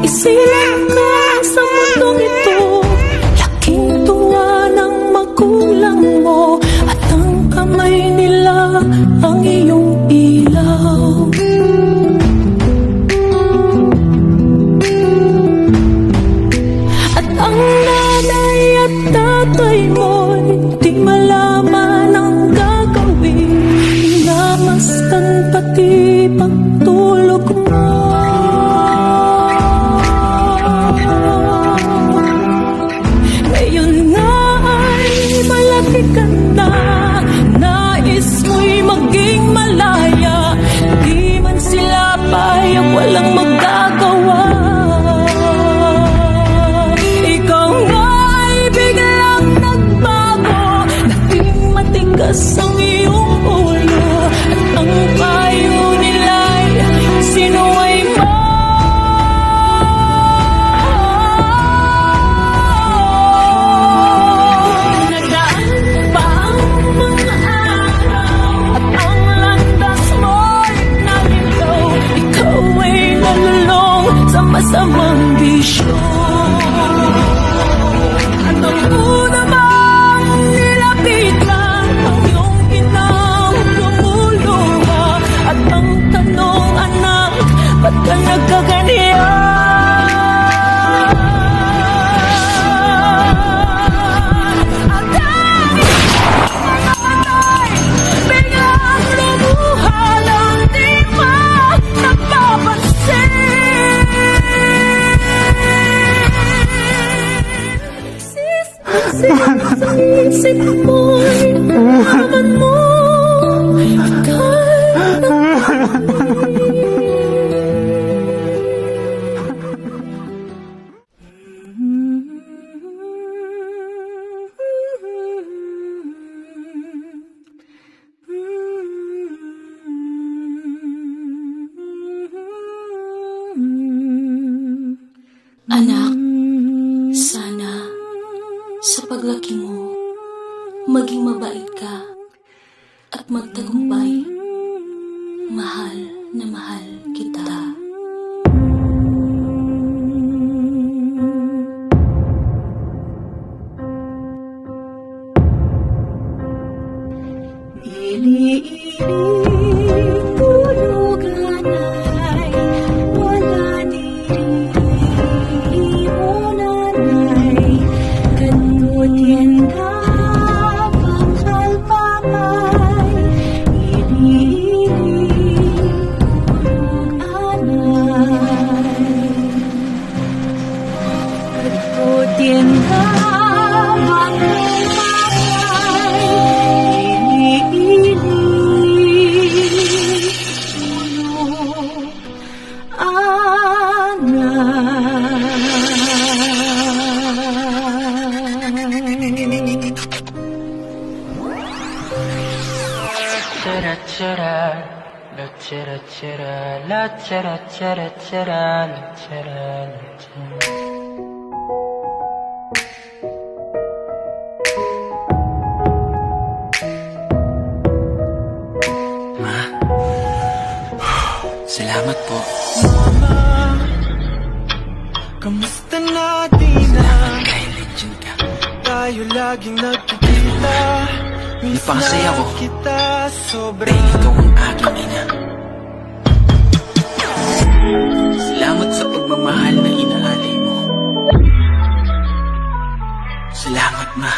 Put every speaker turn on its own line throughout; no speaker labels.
Isilip ka sa mundong ito, laking tuwa ng magulang mo, at ang kamay nila ang iyong ilaw. At ang nanay at tatay mo'y di malaman ang gagawin, namastan pati pagtulog mo. Ngayon nga ay malaki ka na, nais mo'y maging malaya, di man sila payag, walang magagawa. Ikaw nga ay biglang nagbago, naging matigas ang iyong ulo, at ang payo nila'y sinuway mo. Nagdaan pa ang mga araw, at ang landas mo'y nalitaw. Ikaw ay nalulong sa masamang bisyo. At ang una bang nilapit lang ang iyong inang lumuluha, at ang tanong, anak, ba't ka nagkaganyan? At dahil mga matay biglang lumuha lang, di ba napapansin? Sa isip mo'y naman mo
Anak, sana sa paglaki mo, maging mabait ka at magtagumpay. Mahal na mahal kita.
Ili-ili tulugan ay wala diri mo nanay, kanut yenda bakal patay. Ili-ili tuluganay, kanut yenda bakal patay.
La chera chera, la chera chera chera, la chera la chera.
Ma, salamat po.
Mama, kamusta na din ang
Kaya legend ka.
tayo laging nagkikita? Miss
Napakasaya ko.
na kita sobra.
Dahil ikaw ang aking ina. Salamat sa pagmamahal na inaalay mo. Salamat, Ma.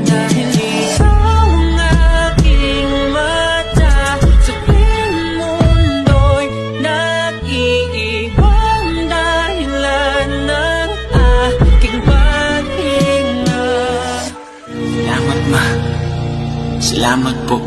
Dahil ikaw ang aking mata, sa buong mundo'y nag-iibang dahilan ng aking paghinga.
Salamat, Ma. Salamat po.